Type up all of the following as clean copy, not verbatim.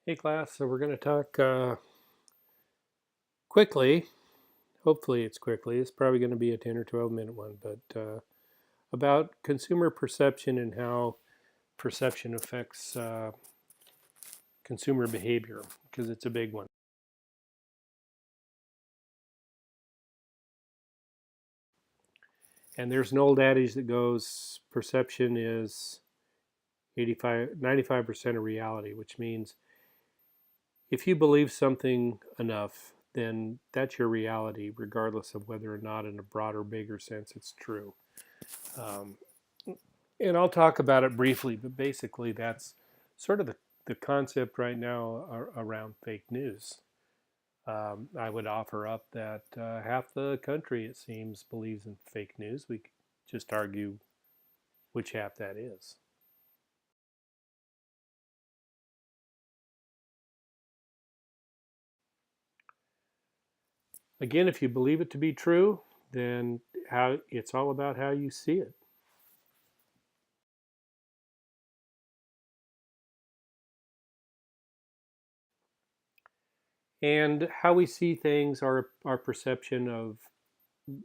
Hey class, so we're going to talk quickly. Hopefully it's quickly. It's probably going to be a 10 or 12 minute one, but about consumer perception and how perception affects consumer behavior, because it's a big one. And there's an old adage that goes perception is 95% of reality, which means if you believe something enough, then that's your reality, regardless of whether or not in a broader, bigger sense it's true. Um, and I'll talk about it briefly, but basically that's sort of the concept right now around fake news. I would offer up that half the country, it seems, believes in fake news. We could just argue which half that is. Again, if you believe it to be true, then how it's all about how you see it. And how we see things, our perception of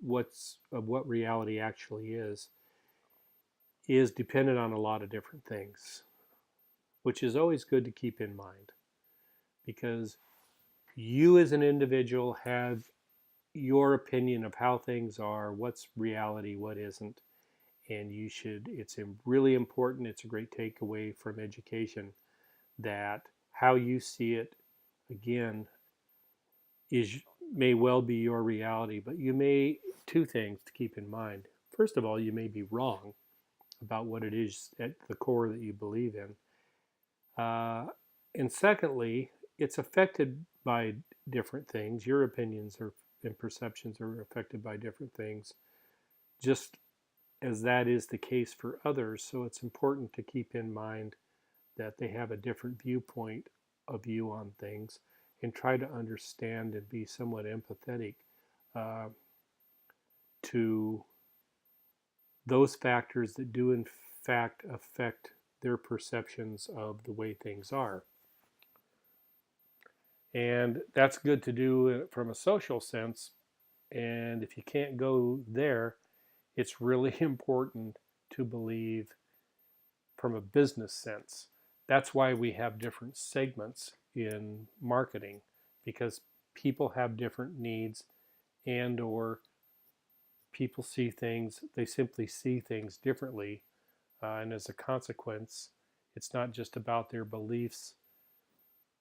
what reality actually is dependent on a lot of different things, which is always good to keep in mind because you as an individual have your opinion of how things are, what's reality, what isn't, and it's really important. It's a great takeaway from education that how you see it, again, is may well be your reality, but two things to keep in mind. First of all, you may be wrong about what it is at the core that you believe in. Uh, and secondly, it's affected by different things. Your opinions and perceptions are affected by different things, just as that is the case for others. So it's important to keep in mind that they have a different viewpoint of view on things and try to understand and be somewhat empathetic uh, to those factors that do in fact affect their perceptions of the way things are. And that's good to do from a social sense. And if you can't go there, it's really important to believe from a business sense. That's why we have different segments in marketing, because people have different needs, and or people see things, they simply see things differently. And as a consequence, it's not just about their beliefs.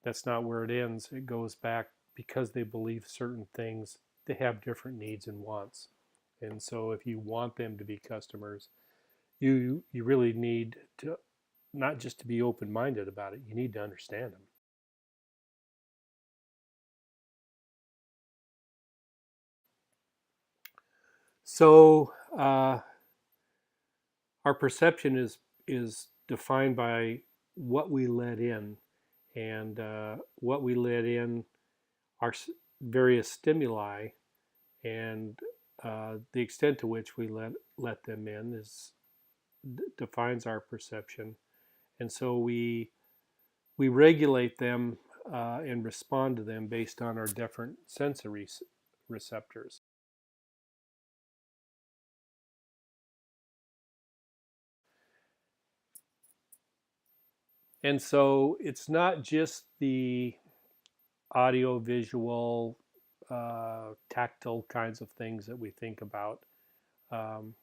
That's not where it ends. It goes back because they believe certain things, they have different needs and wants. And so if you want them to be customers, you really need to not just to be open-minded about it, you need to understand them. So our perception is defined by what we let in, and what we let in are various stimuli, and the extent to which we let them in is defines our perception, and so we regulate them and respond to them based on our different sensory receptors. And so it's not just the audio, visual, tactile kinds of things that we think about. Um,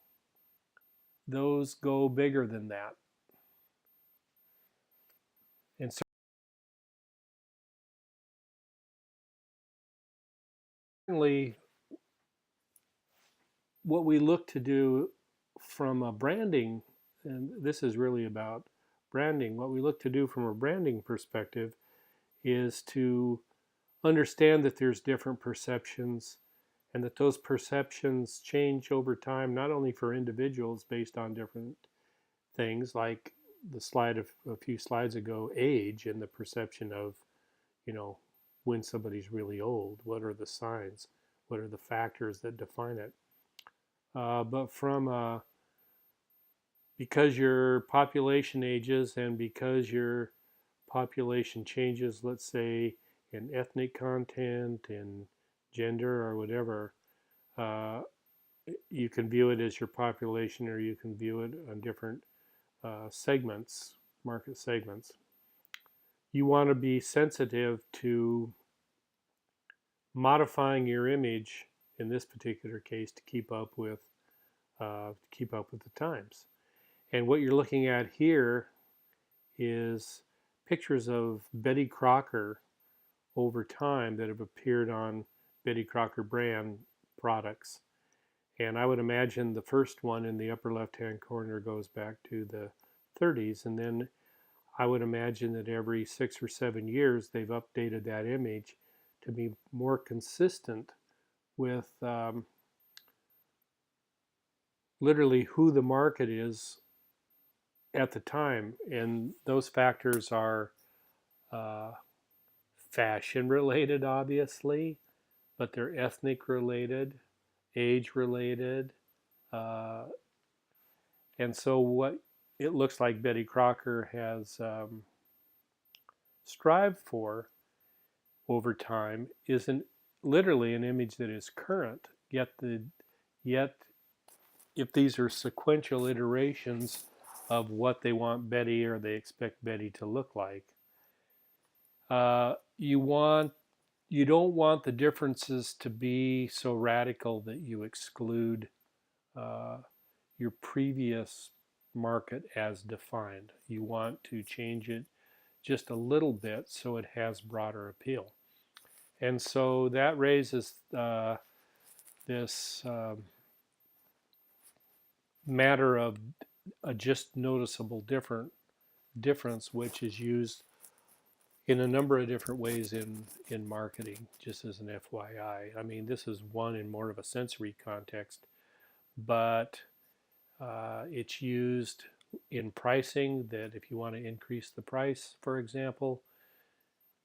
those go bigger than that. And certainly, what we look to do from a branding, and this is really about branding, what we look to do from a branding perspective is to understand that there's different perceptions and that those perceptions change over time, not only for individuals based on different things like the slide of a few slides ago, age and the perception of, you know, when somebody's really old, what are the signs, what are the factors that define it. But from because your population ages and because your population changes, let's say in ethnic content, in gender, or whatever, uh, you can view it as your population, or you can view it on different segments, market segments. You want to be sensitive to modifying your image in this particular case to keep up with the times. And what you're looking at here is pictures of Betty Crocker over time that have appeared on Betty Crocker brand products. And I would imagine the first one in the upper left-hand corner goes back to the 30s, and then I would imagine that every 6 or 7 years they've updated that image to be more consistent with literally who the market is at the time. And those factors are uh, fashion related, obviously, but they're ethnic related, age related. Uh, and so, what it looks like Betty Crocker has strived for over time isn't literally an image that is current, yet if these are sequential iterations of what they want Betty or they expect Betty to look like, you don't want the differences to be so radical that you exclude uh, your previous market as defined. You want to change it just a little bit so it has broader appeal. And so that raises this matter of a just noticeable difference, which is used in a number of different ways in marketing, just as an FYI. I mean, this is one in more of a sensory context, but it's used in pricing, that if you want to increase the price, for example,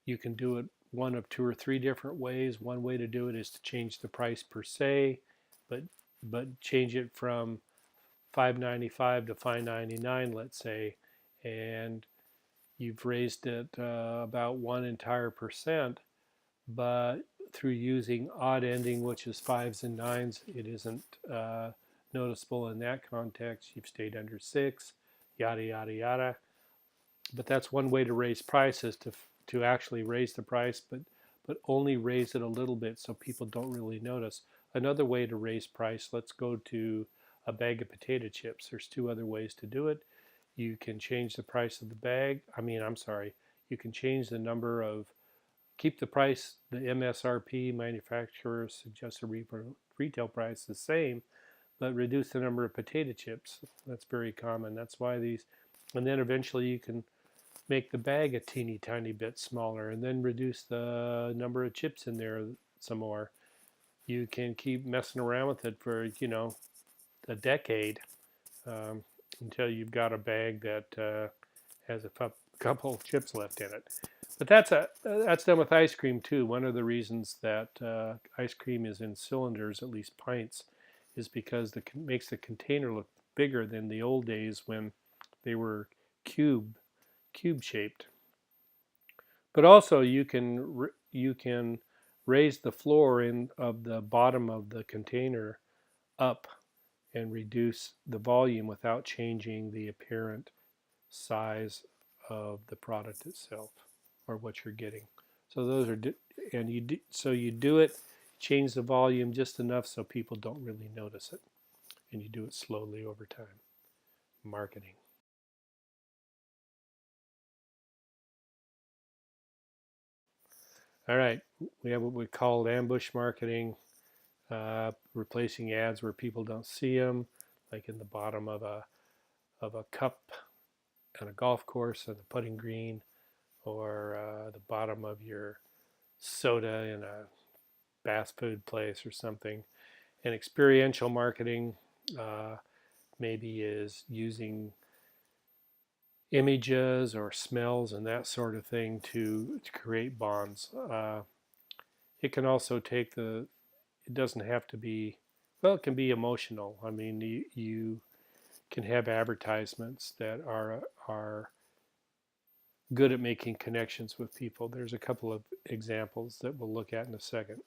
you can do it one of two or three different ways. One way to do it is to change the price per se, but change it from $5.95 to $5.99, let's say, and you've raised it about 1 entire %, but through using odd ending, which is fives and nines, it isn't noticeable in that context. You've stayed under 6, yada, yada, yada. But that's one way to raise prices, to actually raise the price, but only raise it a little bit so people don't really notice. Another way to raise price, let's go to a bag of potato chips. There's two other ways to do it. You can change the price of the bag. You can change the number of, keep the price, the MSRP, manufacturer suggested retail price, the same, but reduce the number of potato chips. That's very common. That's why and then eventually you can make the bag a teeny tiny bit smaller and then reduce the number of chips in there some more. You can keep messing around with it for, a decade, until you've got a bag that has a couple of chips left in it. But that's done with ice cream too. One of the reasons that ice cream is in cylinders, at least pints, is because it makes the container look bigger than the old days when they were cube shaped. But also you can raise the floor of the bottom of the container up and reduce the volume without changing the apparent size of the product itself, or what you're getting. So those are so you do it, change the volume just enough so people don't really notice it, and you do it slowly over time. Marketing. All right, we have what we call ambush marketing, replacing ads where people don't see them, like in the bottom of a cup on a golf course on the putting green, or the bottom of your soda in a fast food place or something. And experiential marketing maybe is using images or smells and that sort of thing to create bonds. It can also it doesn't have to be, well, it can be emotional. I mean, you can have advertisements that are good at making connections with people. There's a couple of examples that we'll look at in a second.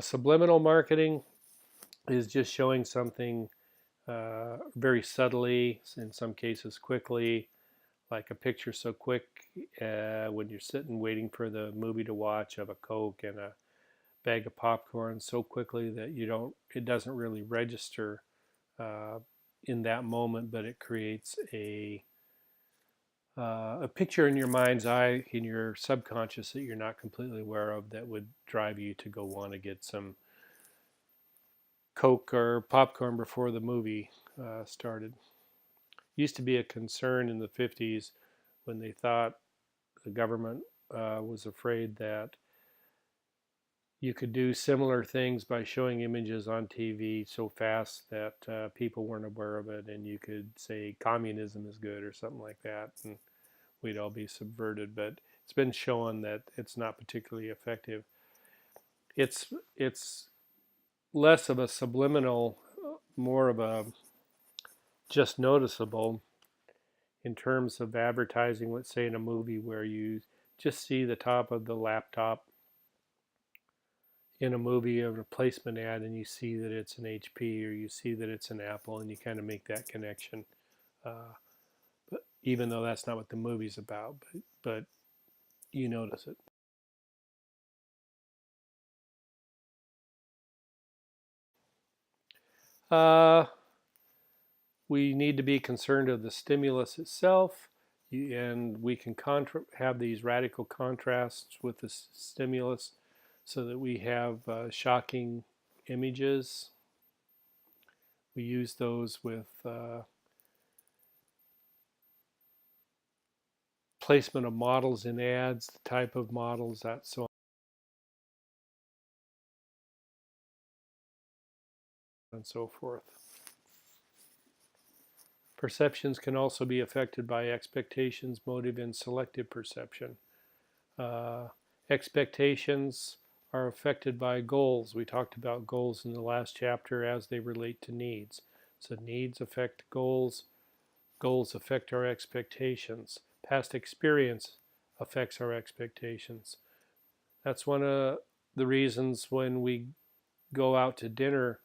Subliminal marketing is just showing something very subtly, in some cases quickly, like a picture so quick when you're sitting waiting for the movie to watch of a Coke and a bag of popcorn so quickly that it doesn't really register uh, in that moment, but it creates a picture in your mind's eye, in your subconscious that you're not completely aware of, that would drive you to go want to get some Coke or popcorn before the movie started. Used to be a concern in the 50s when they thought the government was afraid that you could do similar things by showing images on TV so fast that people weren't aware of it, and you could say communism is good or something like that, and we'd all be subverted. But it's been shown that it's not particularly effective. It's less of a subliminal, more of a just noticeable in terms of advertising. Let's say in a movie where you just see the top of the laptop in a movie of a placement ad, and you see that it's an HP or you see that it's an Apple, and you kind of make that connection. Uh, but even though that's not what the movie's about, but you notice it. Uh, we need to be concerned of the stimulus itself, and we can have these radical contrasts with the stimulus, so that we have shocking images. We use those with placement of models in ads, the type of models, that so on and so forth. Perceptions can also be affected by expectations, motive, and selective perception. Uh, Expectations are affected by goals. We talked about goals in the last chapter as they relate to needs. So needs affect goals, goals affect our expectations. Past experience affects our expectations. That's one of the reasons when we go out to dinner,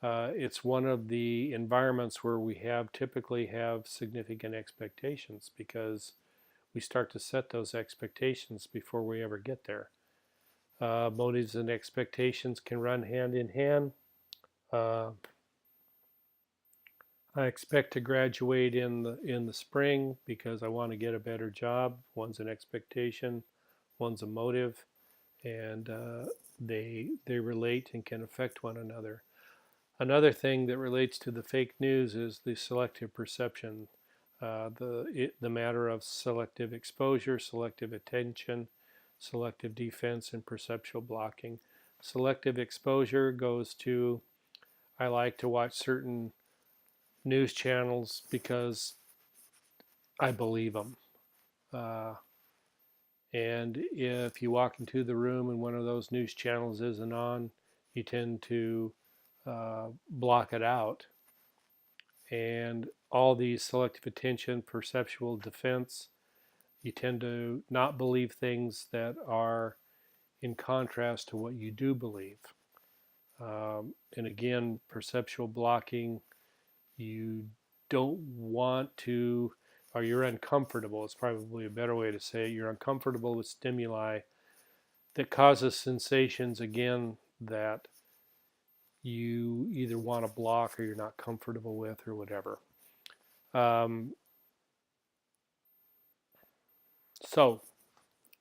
it's one of the environments where we typically have significant expectations, because we start to set those expectations before we ever get there. Motives and expectations can run hand in hand. Uh, I expect to graduate in the spring because I want to get a better job. One's an expectation, one's a motive, and they relate and can affect one another. Another thing that relates to the fake news is the selective perception, the matter of selective exposure, selective attention, selective defense, and perceptual blocking. Selective exposure goes to, I like to watch certain news channels because I believe them. Uh, and if you walk into the room and one of those news channels isn't on, you tend to block it out. And all these selective attention, perceptual defense, you tend to not believe things that are in contrast to what you do believe. And again, perceptual blocking, you don't want to, or you're uncomfortable, it's probably a better way to say it. You're uncomfortable with stimuli that causes sensations, again, that you either want to block or you're not comfortable with or whatever. Um, so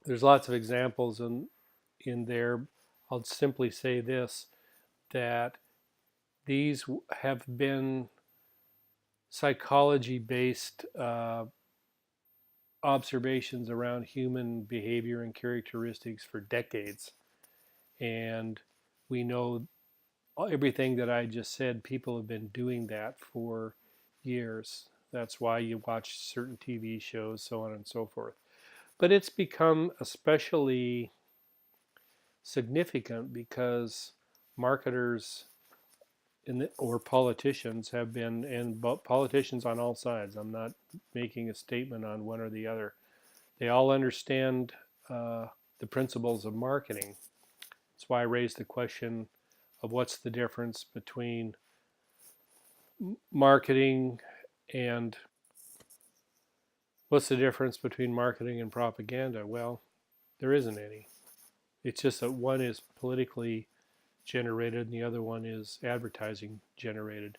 there's lots of examples, and in there. I'll simply say this, that these have been psychology based observations around human behavior and characteristics for decades. And we know everything that I just said, people have been doing that for years. That's why you watch certain TV shows, so on and so forth. But it's become especially significant because marketers or politicians have been, and politicians on all sides, I'm not making a statement on one or the other, they all understand the principles of marketing. That's why I raised the question of what's the difference between marketing and what's the difference between marketing and propaganda? Well, there isn't any. It's just that one is politically generated and the other one is advertising generated.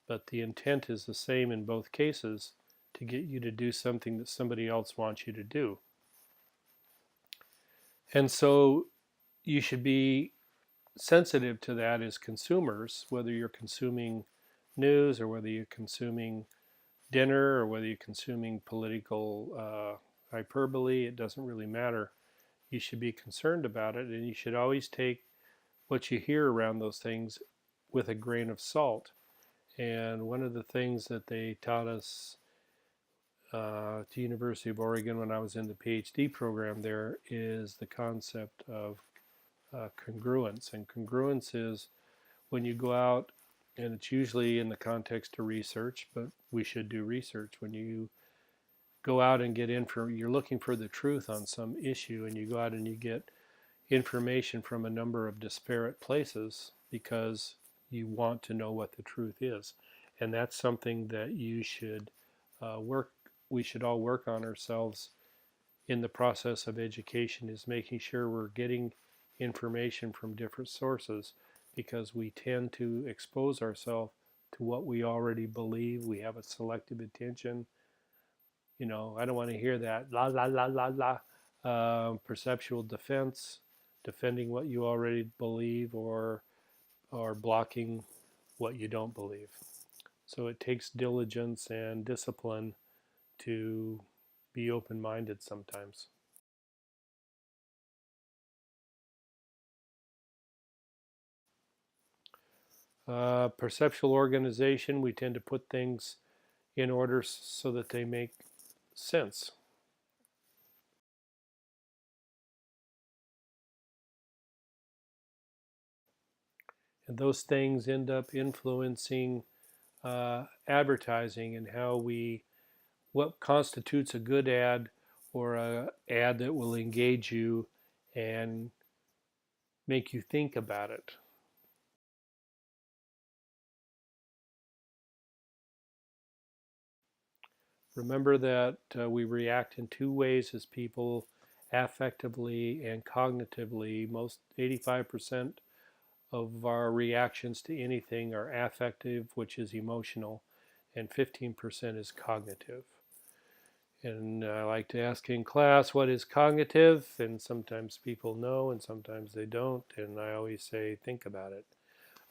But the intent is the same in both cases, to get you to do something that somebody else wants you to do. And so you should be sensitive to that as consumers, whether you're consuming news or whether you're consuming dinner or whether you're consuming political hyperbole. It doesn't really matter. You should be concerned about it, and you should always take what you hear around those things with a grain of salt. And one of the things that they taught us at the University of Oregon when I was in the PhD program there is the concept of congruence. And congruence is when you go out, and it's usually in the context of research, but we should do research. When you go out and get you're looking for the truth on some issue, and you go out and you get information from a number of disparate places because you want to know what the truth is. And that's something that you should we should all work on ourselves in the process of education, is making sure we're getting information from different sources, because we tend to expose ourselves to what we already believe. We have a selective attention. I don't want to hear that la la la la la perceptual defense, defending what you already believe, or blocking what you don't believe. So it takes diligence and discipline to be open-minded sometimes. Perceptual organization, we tend to put things in order so that they make sense. And those things end up influencing advertising and what constitutes a good ad, or a ad that will engage you and make you think about it. Remember that we react in two ways as people, affectively and cognitively. Most 85% of our reactions to anything are affective, which is emotional, and 15% is cognitive. And I like to ask in class, what is cognitive? And sometimes people know and sometimes they don't. And I always say, think about it.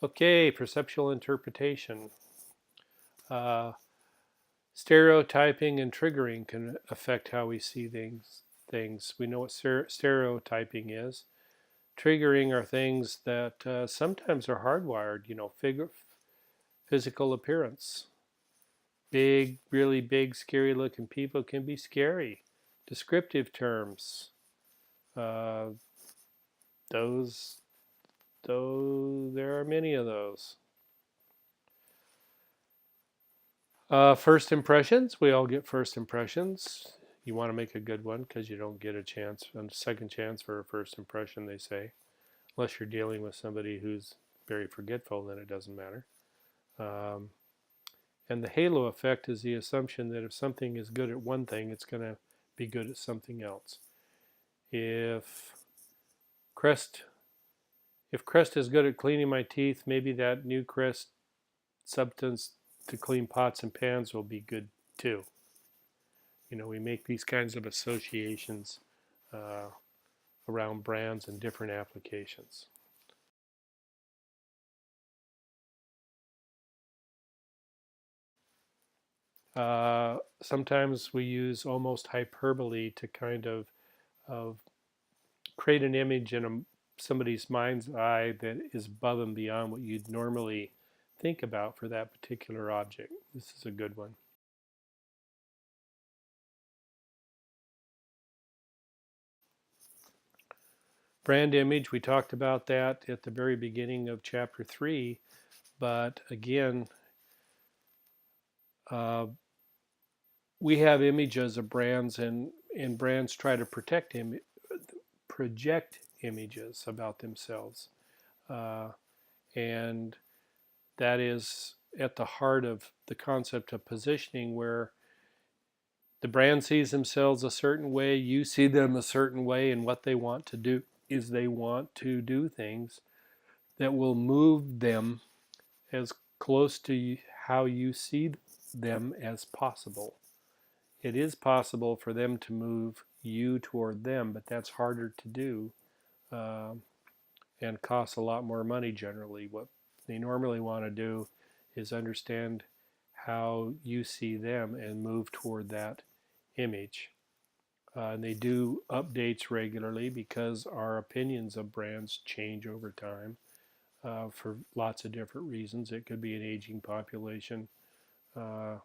Okay, perceptual interpretation. Uh, Stereotyping and triggering can affect how we see things. We know what stereotyping is. Triggering are things that sometimes are hardwired. Physical appearance. Big, really big, scary looking people can be scary. Descriptive terms. Uh, those, there are many of those. First impressions. We all get first impressions. You want to make a good one because you don't get a second chance for a first impression, they say. Unless you're dealing with somebody who's very forgetful, then it doesn't matter. Um, and the halo effect is the assumption that if something is good at one thing, it's going to be good at something else. If Crest is good at cleaning my teeth, maybe that new Crest substance to clean pots and pans will be good too. We make these kinds of associations around brands and different applications. Sometimes we use almost hyperbole to kind of create an image in somebody's mind's eye that is above and beyond what you'd normally think about for that particular object. This is a good one. Brand image, we talked about that at the very beginning of chapter 3, but again, uh, we have images of brands, and brands try to project images about themselves. Uh, and that is at the heart of the concept of positioning, where the brand sees themselves a certain way, you see them a certain way, and what they want to do is they want to do things that will move them as close to how you see them as possible. It is possible for them to move you toward them, but that's harder to do, uh, and costs a lot more money generally. What they normally want to do is understand how you see them and move toward that image. And they do updates regularly because our opinions of brands change over time, for lots of different reasons. It could be an aging population, uh,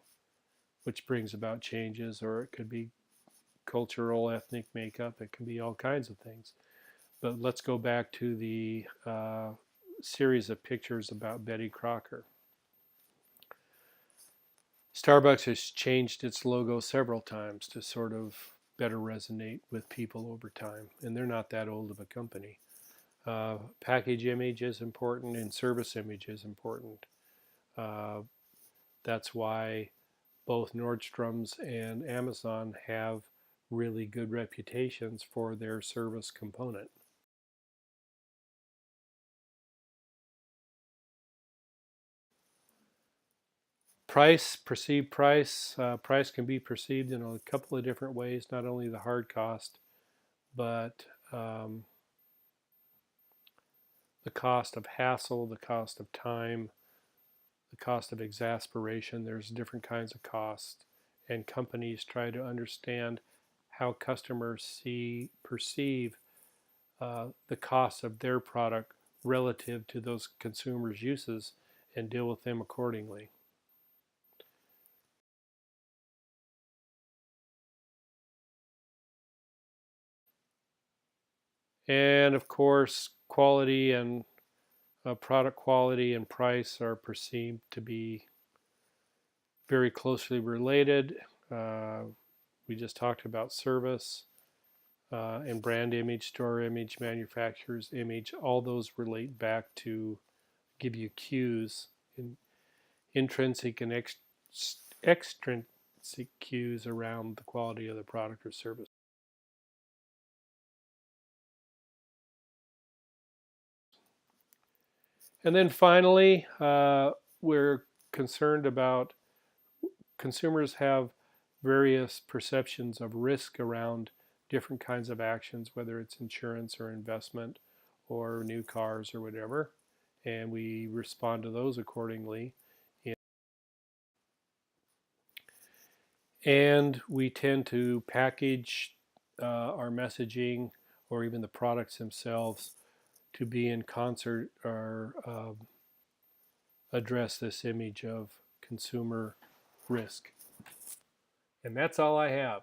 which brings about changes, or it could be cultural, ethnic makeup. It can be all kinds of things. But let's go back to the series of pictures about Betty Crocker. Starbucks has changed its logo several times to sort of better resonate with people over time, and they're not that old of a company. Package image is important, and service image is important. Uh, that's why both Nordstrom's and Amazon have really good reputations for their service component. Perceived price. Price can be perceived in a couple of different ways, not only the hard cost, but the cost of hassle, the cost of time, the cost of exasperation. There's different kinds of costs, and companies try to understand how customers perceive the cost of their product relative to those consumers' uses and deal with them accordingly. And of course, product quality and price are perceived to be very closely related. Uh, we just talked about service, and brand image, store image, manufacturer's image. All those relate back to give you cues, in, intrinsic and extrinsic cues around the quality of the product or service. And then finally, we're concerned about consumers have various perceptions of risk around different kinds of actions, whether it's insurance or investment or new cars or whatever, and we respond to those accordingly. And we tend to package our messaging or even the products themselves to be in concert or address this image of consumer risk. And that's all I have.